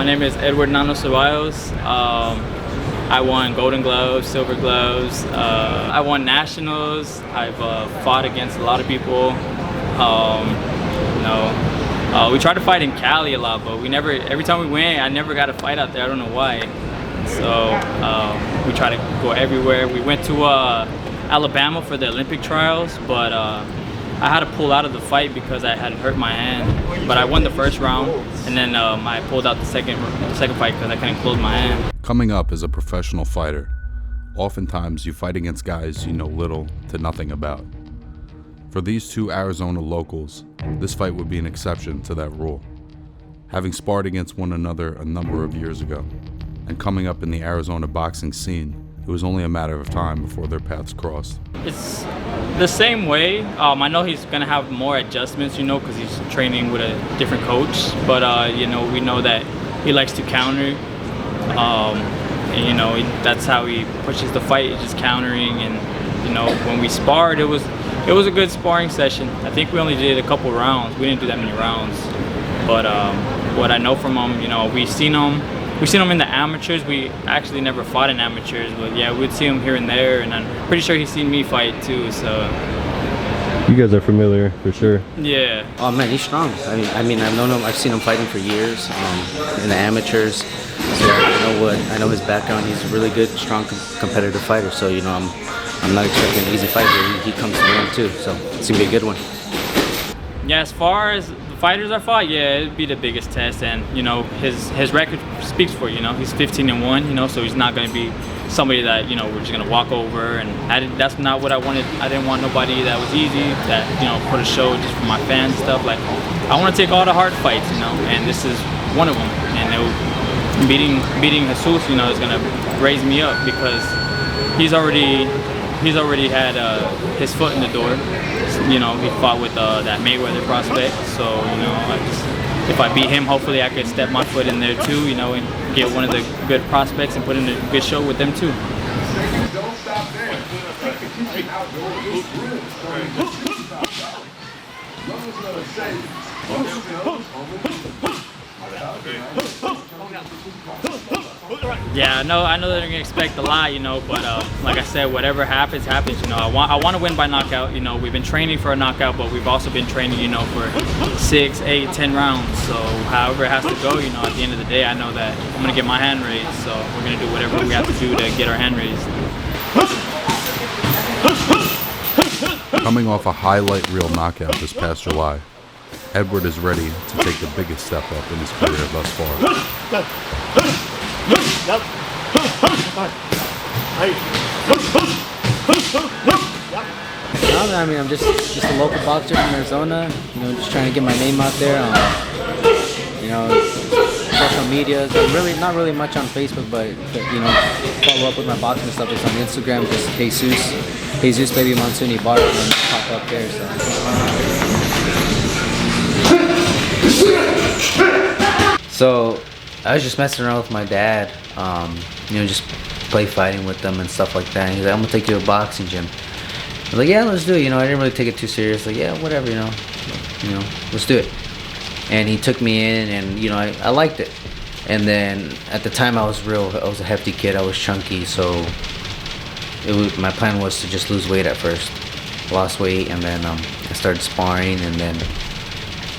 My name is Ceballos. I won Golden Gloves, Silver Gloves. I won nationals. I've fought against a lot of people. We tried to fight in Cali a lot, but we never. Every time we went, I never got a fight out there. I don't know why. So we try to go everywhere. We went to Alabama for the Olympic trials, but I had to pull out of the fight because I had hurt my hand. But I won the first round, and then I pulled out the second fight because I couldn't close my hand. Coming up as a professional fighter, oftentimes you fight against guys you know little to nothing about. For these two Arizona locals, this fight would be an exception to that rule, having sparred against one another a number of years ago. And coming up in the Arizona boxing scene, it was only a matter of time before their paths crossed. It's the same way. I know he's gonna have more adjustments, because he's training with a different coach. But we know that he likes to counter. That's how he pushes the fight, just countering. And when we sparred, it was a good sparring session. I think we only did a couple rounds. We didn't do that many rounds. But what I know from him, we've seen him in the amateurs. We actually never fought in amateurs, but yeah, we'd see him here and there, and I'm pretty sure he's seen me fight too, so. You guys are familiar, for sure. Yeah. Oh man, he's strong. I mean, I've known him, I've seen him fighting for years in the amateurs. So I know his background. He's a really good, strong, competitive fighter, so I'm not expecting an easy fight, but he comes to the ring too, so it's gonna be a good one. Yeah, as far as fighters I fought, yeah, it'd be the biggest test, and his record speaks for it. He's 15-1, so he's not going to be somebody that we're just going to walk over, and that's not what I wanted. I didn't want nobody that was easy, that put a show just for my fans and stuff. Like, I want to take all the hard fights, and this is one of them. And beating Jesus, is going to raise me up because he's already had his foot in the door. He fought with that Mayweather prospect, so if I beat him, hopefully I could step my foot in there too, and get one of the good prospects and put in a good show with them too. Don't stop there. Yeah, I know they're gonna expect a lot, but like I said, whatever happens. I want to win by knockout. We've been training for a knockout, but we've also been training, for 6, 8, 10 rounds. So however it has to go, at the end of the day, I know that I'm gonna get my hand raised. So we're gonna do whatever we have to do to get our hand raised. Coming off a highlight reel knockout this past July, Edward is ready to take the biggest step up in his career thus far. I'm just a local boxer from Arizona. Just trying to get my name out there. Social media. Not really much on Facebook, but follow up with my boxing stuff. It's on Instagram. Just Jesus Baby Monsoon Ibarra, and pop up there. So I was just messing around with my dad, just play fighting with them and stuff like that. And he's like, I'm gonna take you to a boxing gym. I was like, yeah, let's do it. I didn't really take it too serious. Like, yeah, whatever, let's do it. And he took me in, and I liked it. And then at the time I was a hefty kid. I was chunky, so my plan was to just lose weight at first. Lost weight, and then I started sparring, and then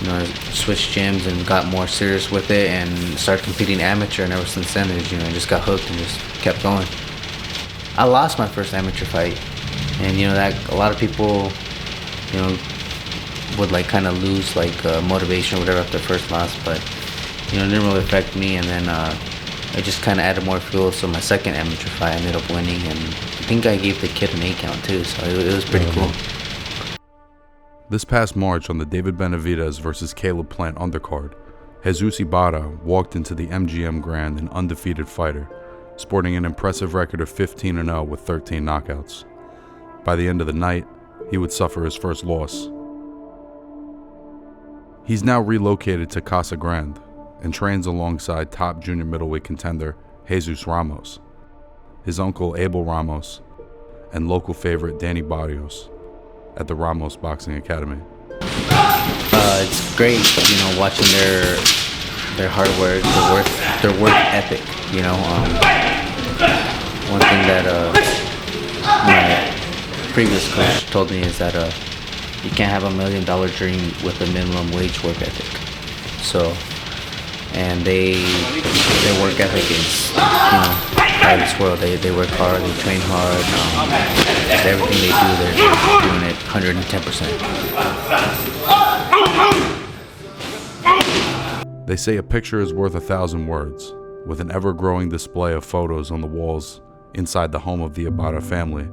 I switched gyms and got more serious with it and started competing amateur, and ever since then, I just got hooked and just kept going. I lost my first amateur fight, and that a lot of people, would kind of lose motivation or whatever after their first loss, but it didn't really affect me, and then I just kind of added more fuel. So my second amateur fight, I ended up winning, and I think I gave the kid an 8 count too, so it was pretty cool. This past March on the David Benavidez versus Caleb Plant undercard, Jesus Ibarra walked into the MGM Grand an undefeated fighter, sporting an impressive record of 15-0 with 13 knockouts. By the end of the night, he would suffer his first loss. He's now relocated to Casa Grande and trains alongside top junior middleweight contender Jesus Ramos, his uncle Abel Ramos, and local favorite Danny Barrios at the Ramos Boxing Academy. It's great, watching their hard work, their work ethic. You know, one thing that my previous coach told me is that you can't have $1 million dream with a minimum wage work ethic. So, and their work ethic is, out of this world. They work hard, they train hard. Just everything they do, they're doing it 110%. They say a picture is worth 1,000 words. With an ever-growing display of photos on the walls inside the home of the Ibarra family,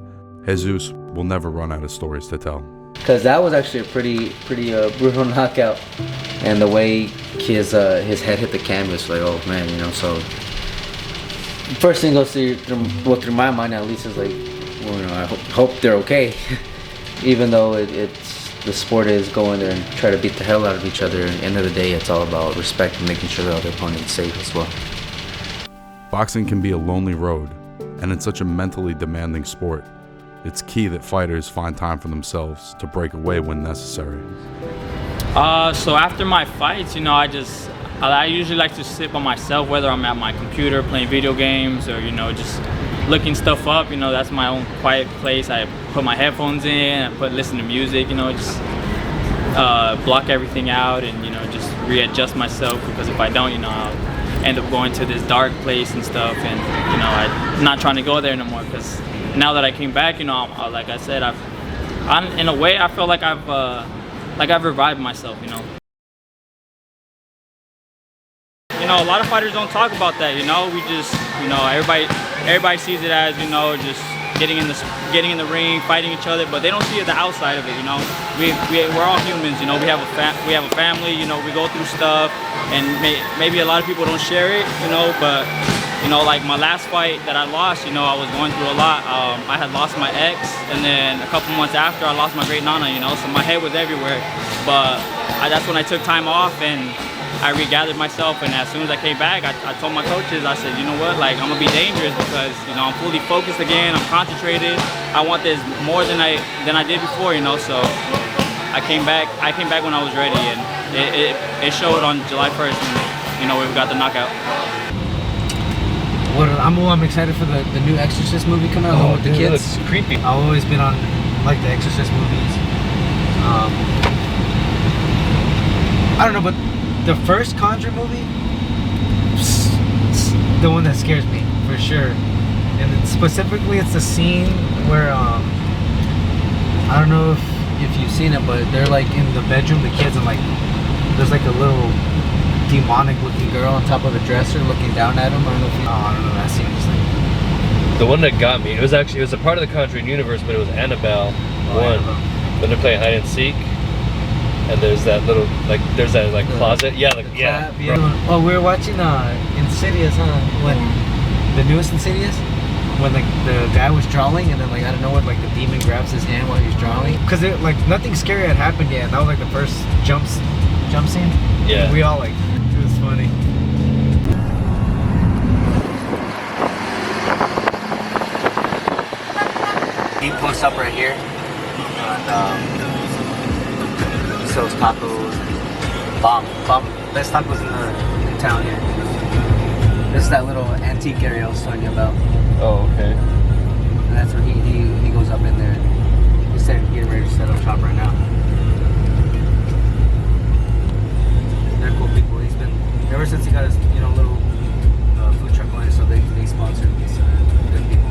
Jesus will never run out of stories to tell. Because that was actually a pretty brutal knockout, and the way his head hit the canvas, like, oh man, So first thing goes through my mind at least is like, well, I hope they're okay, even though it's the sport is go in there and try to beat the hell out of each other. At the end of the day, it's all about respect and making sure the other opponent's safe as well. Boxing can be a lonely road, and it's such a mentally demanding sport. It's key that fighters find time for themselves to break away when necessary. So after my fights, I usually like to sit by myself, whether I'm at my computer playing video games or, just looking stuff up. That's my own quiet place. I put my headphones in, I listen to music, just block everything out and, just readjust myself, because if I don't, I'll end up going to this dark place and stuff, and, I'm not trying to go there no more, because now that I came back, like I said, in a way, I feel like I've revived myself, A lot of fighters don't talk about that, We just, everybody sees it as, just getting in the ring, fighting each other, but they don't see the outside of it, We're all humans, we have a family, we go through stuff, and maybe a lot of people don't share it, but. Like my last fight that I lost, I was going through a lot. I had lost my ex, and then a couple months after, I lost my great nana, so my head was everywhere. But that's when I took time off and I regathered myself, and as soon as I came back, I told my coaches, I said, you know what, like, I'm gonna be dangerous because, I'm fully focused again, I'm concentrated. I want this more than I did before, so I came back when I was ready, and it showed on July 1st when, we got the knockout. I'm excited for the new Exorcist movie coming out with the kids. It's creepy. I've always been on like the Exorcist movies. I don't know, but the first Conjuring movie, the one that scares me for sure. And specifically, it's the scene where I don't know if you've seen it, but they're like in the bedroom, the kids, and like there's like a little demonic looking girl on top of a dresser looking down at him. I don't know, that scene was like... The one that got me, it was a part of the Conjuring universe, but it was Annabelle 1. When they're playing hide and seek, and there's that little, there's that closet. Yeah, Oh, we were watching Insidious, when the newest Insidious, when the guy was drawing, and then out of nowhere, the demon grabs his hand while he's drawing. Because nothing scary had happened yet. That was the first jump scene. Yeah. We all it was funny. He posts up right here, and sells tacos. Bomb. Best tacos in town here. This is that little antique area I was telling you about. Oh, okay. And that's where he goes up in there. He's getting ready to set up shop right now. They're cool people. He's been ever since he got his little food truck going, so they sponsored these good people.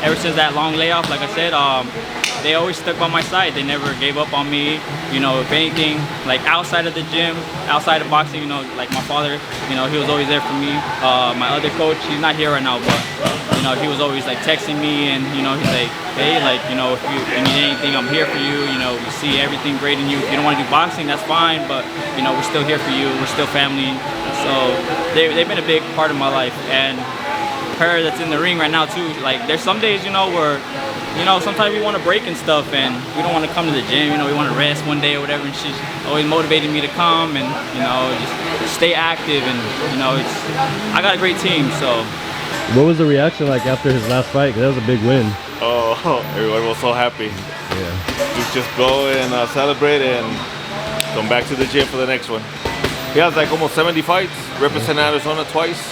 Ever since that long layoff, like I said, they always stuck by my side. They never gave up on me. If anything, outside of the gym, outside of boxing, my father, he was always there for me. My other coach, he's not here right now, but he was always texting me, and he's like, hey, if you need anything, I'm here for you. We see everything great in you. If you don't want to do boxing, that's fine, but we're still here for you. We're still family. So they've been a big part of my life, and her that's in the ring right now too. There's some days, where you know, sometimes we want to break and stuff, and we don't want to come to the gym. You know, we want to rest one day or whatever. And she's always motivated me to come and, you know, just stay active. And, you know, I got a great team, so. What was the reaction like after his last fight? 'Cause that was a big win. Oh, everyone was so happy. Yeah. We just go and celebrate and come back to the gym for the next one. He has like almost 70 fights, represent Arizona twice,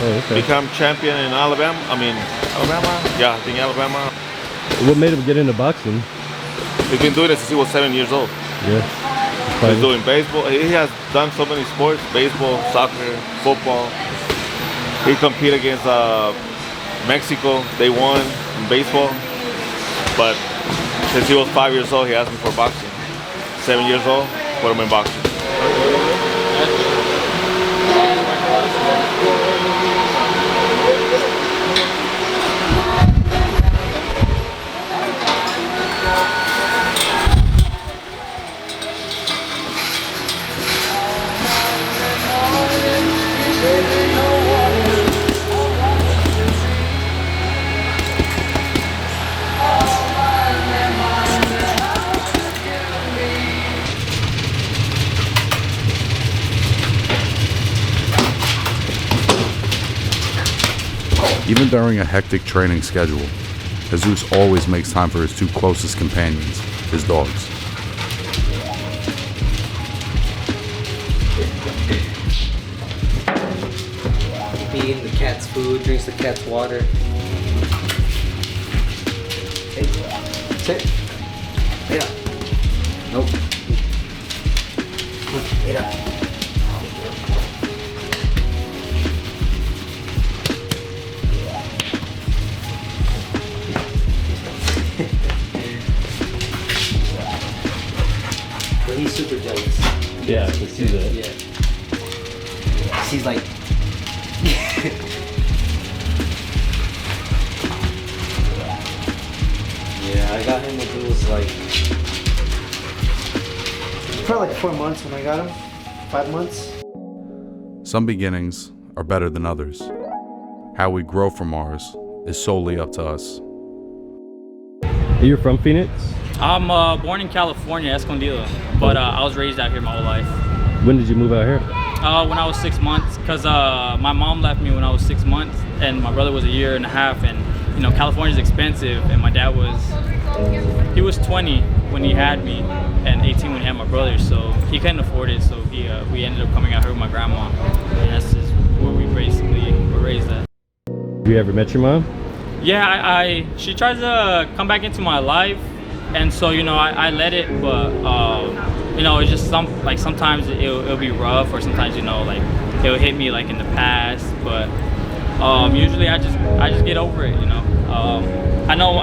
Oh, okay. become champion in Alabama. Alabama? Yeah, I think Alabama. What made him get into boxing? He's been doing it since he was 7 years old. Yeah. He's doing baseball. He has done so many sports, baseball, soccer, football. He competed against Mexico. They won in baseball. But since he was 5 years old, he asked me for boxing. 7 years old, put him in boxing. Even during a hectic training schedule, Jesus always makes time for his two closest companions, his dogs. Eating the cat's food, drinks the cat's water. Hey, sit. Get up. Nope. Get up. But he's super jealous. Yeah, I can see that. Yeah. She's like. Yeah, I got him when he was like probably like 4 months when I got him. 5 months. Some beginnings are better than others. How we grow from ours is solely up to us. You're from Phoenix? I'm born in California, Escondido, but I was raised out here my whole life. When did you move out here? When I was 6 months, because my mom left me when I was 6 months, and my brother was a year and a half, and you know, California's expensive, and my dad he was 20 when he had me, and 18 when he had my brother, so he couldn't afford it, so we ended up coming out here with my grandma, and that's just where we basically were raised at. Have you ever met your mom? Yeah, she tries to come back into my life, and so, you know, I let it, but you know, it's just sometimes it'll be rough, or sometimes, you know, like it'll hit me like in the past, but usually I just get over it, you know. I know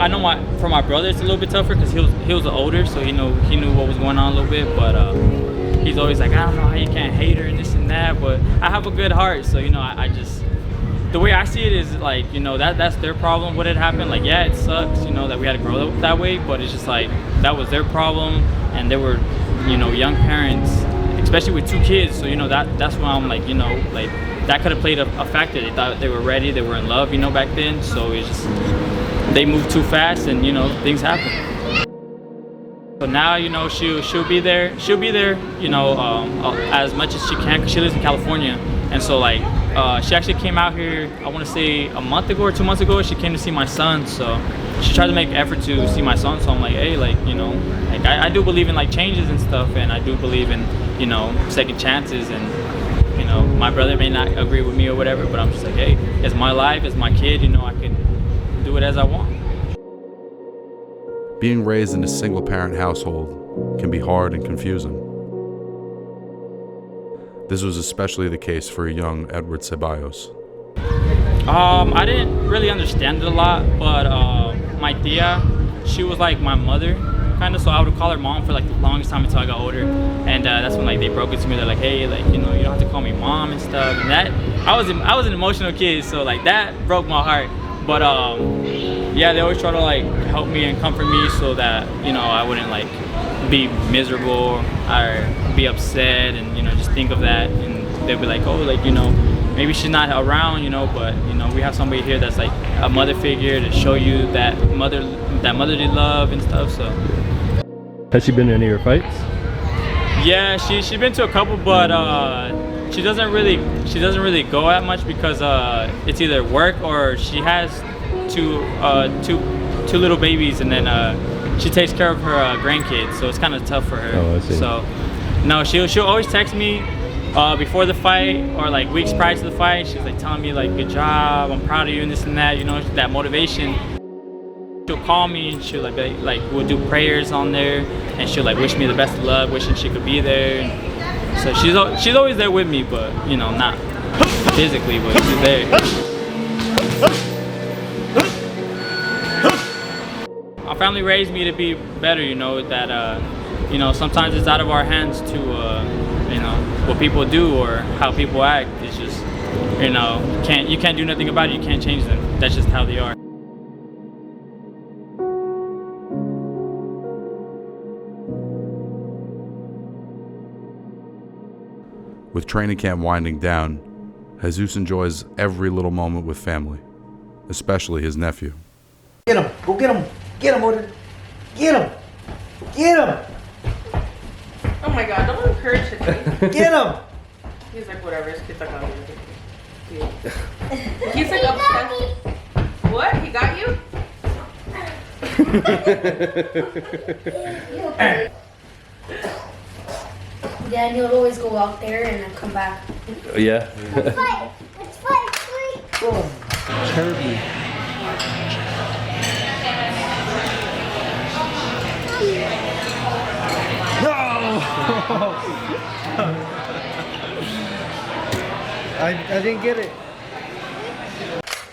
for my brother it's a little bit tougher because he was older, so he knew what was going on a little bit, but he's always like, I don't know how you can't hate her and this and that, but I have a good heart, so, you know, I just, the way I see it is like, you know, that's their problem, what had happened. Like, yeah, it sucks, you know, that we had to grow up that way, but it's just like, that was their problem, and they were, you know, young parents, especially with 2 kids, so, you know, that's why I'm like, you know, like, that could have played a factor. They thought they were ready, they were in love, you know, back then, so it's just, they moved too fast, and, you know, things happen. So now, you know, she'll be there, you know, as much as she can, because she lives in California, and so, like, she actually came out here, I want to say a month ago or 2 months ago. She came to see my son, so she tried to make an effort to see my son. So I'm like, hey, like, you know, like I do believe in like changes and stuff, and I do believe in, you know, second chances, and, you know, my brother may not agree with me or whatever, but I'm just like, hey, it's my life, it's my kid, you know, I can do it as I want. Being raised in a single-parent household can be hard and confusing. This was especially the case for a young Edward Ceballos. I didn't really understand it a lot, but my tia, she was like my mother, kind of, so I would call her mom for like the longest time until I got older, and that's when like they broke it to me. They're like, hey, like, you know, you don't have to call me mom and stuff, and that I was an emotional kid, so like that broke my heart. But yeah, they always try to like help me and comfort me so that, you know, I wouldn't like be miserable or be upset, and, you know, just think of that, and they'll be like, oh, like, you know, maybe she's not around, you know, but you know, we have somebody here that's like a mother figure to show you that motherly love and stuff. So Has she been to any of your fights? yeah, she's been to a couple, but she doesn't really go at much because it's either work or she has two little babies, and then she takes care of her grandkids, so it's kind of tough for her. Oh, I see. So no, she'll always text me before the fight or like weeks prior to the fight. She's like telling me like, good job, I'm proud of you, and this and that, you know, that motivation. She'll call me and she'll like we'll do prayers on there, and she'll like wish me the best of luck, wishing she could be there. So she's always there with me, but you know, not physically, but she's there. My family raised me to be better, you know, that you know, sometimes it's out of our hands to you know, what people do or how people act. It's just, you know, you can't do nothing about it, you can't change them. That's just how they are. With training camp winding down, Jesus enjoys every little moment with family, especially his nephew. Get him! Go get him! Get him, Odin! Get him! Get him! Oh my god, don't encourage him. Get him! He's like, whatever, his kid's like, oh, he's like upset. What? He got you? Then you'll always go out there and then come back. Yeah. Let's fight! Let's fight! Kirby. No! I didn't get it.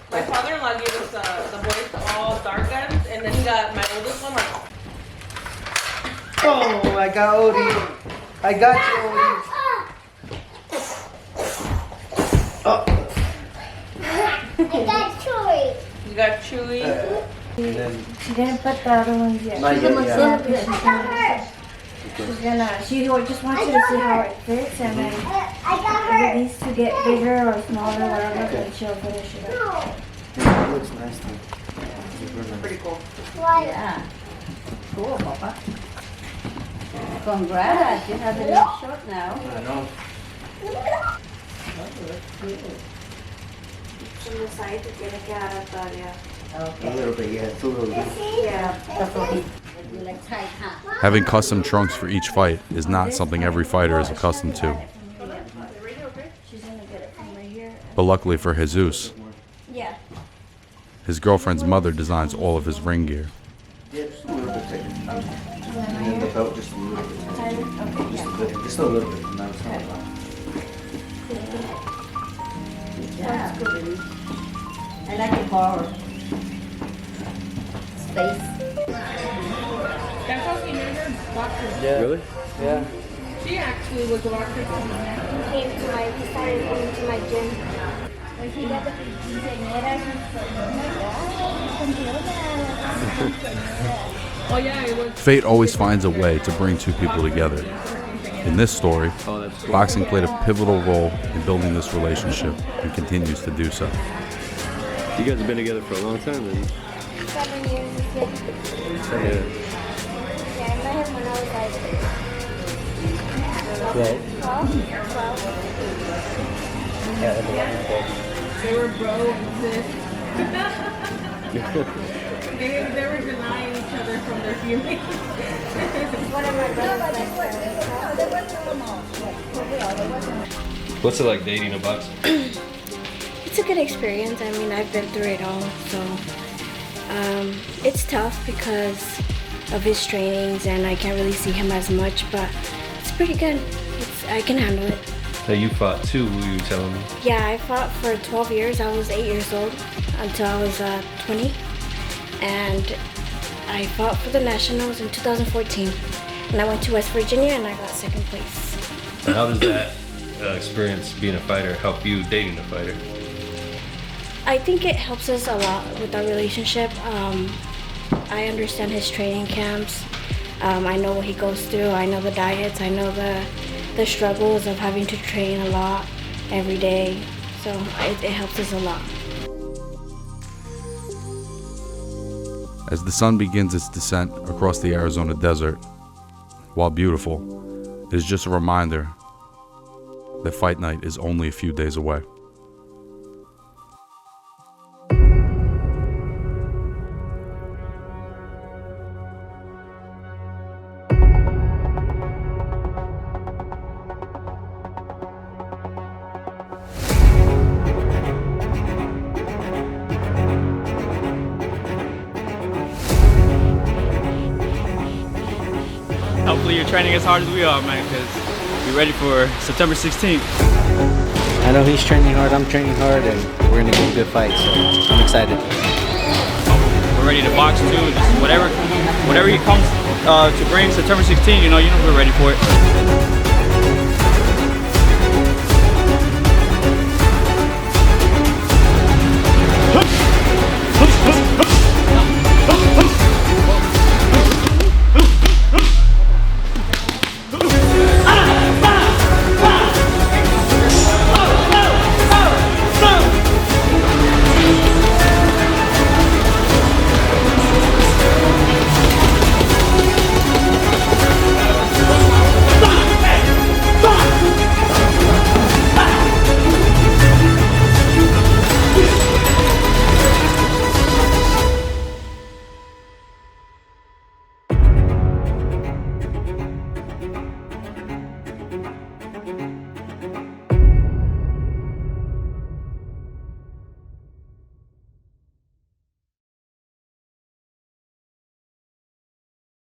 My father-in-law gave us the boys all dart guns, and then he got my oldest one like. Oh, I got Odie. I got you, Odie. Oh. I got Chewy. You got Chewy. She didn't put the other ones yet. Not She's yet, almost yeah. done because she's gonna, she just wants you to see how it fits, and then if it needs to get bigger or smaller, whatever, then she'll finish it up. It looks nice too. Pretty cool. Yeah. Cool, Papa. Congrats, you have a new shot now. I know. From the side, to get a carrot, yeah. A little bit, yeah. It's a little bit. Yeah, that's what you like tight, huh? Having custom trunks for each fight is not something every fighter is accustomed to. She's gonna get it from right here. But luckily for Jesus, Yeah. his girlfriend's mother designs all of his ring gear. Yeah, just a little bit tighter. And then the belt just a little bit tighter. Tighter? Okay, Just a yeah. bit. Just a little bit. Not a lot. Yeah. I like it forward. Space. That's how she made her boxer. Yeah. Really? Yeah. She actually was a boxer. He started going to my gym. When he got the quinceañeras, he said, oh my God, Oh yeah, it was. Fate always finds a way to bring two people together. In this story, boxing played a pivotal role in building this relationship and continues to do so. You guys have been together for a long time then? 7 years is it? Yeah. Yeah, I met him when I was like 12. They were broke, sis. they were denying each other from their feelings. One of my brother's best friends. What's it like dating a boxer? It's a good experience. I mean, I've been through it all, so it's tough because of his trainings, and I can't really see him as much, but it's pretty good. I can handle it. So you fought too, were you telling me? Yeah, I fought for 12 years. I was 8 years old until I was 20, and I fought for the Nationals in 2014, and I went to West Virginia and I got second place. And how does that experience being a fighter help you dating a fighter? I think it helps us a lot with our relationship. I understand his training camps. I know what he goes through. I know the diets. I know the struggles of having to train a lot every day. So it helps us a lot. As the sun begins its descent across the Arizona desert, while beautiful, it is just a reminder that fight night is only a few days away. Hopefully you're training as hard as we are, man, because we're ready for September 16th. I know he's training hard, I'm training hard, and we're gonna get a good fight, so I'm excited. We're ready to box too. Just whatever he comes to bring September 16th, you know we're ready for it.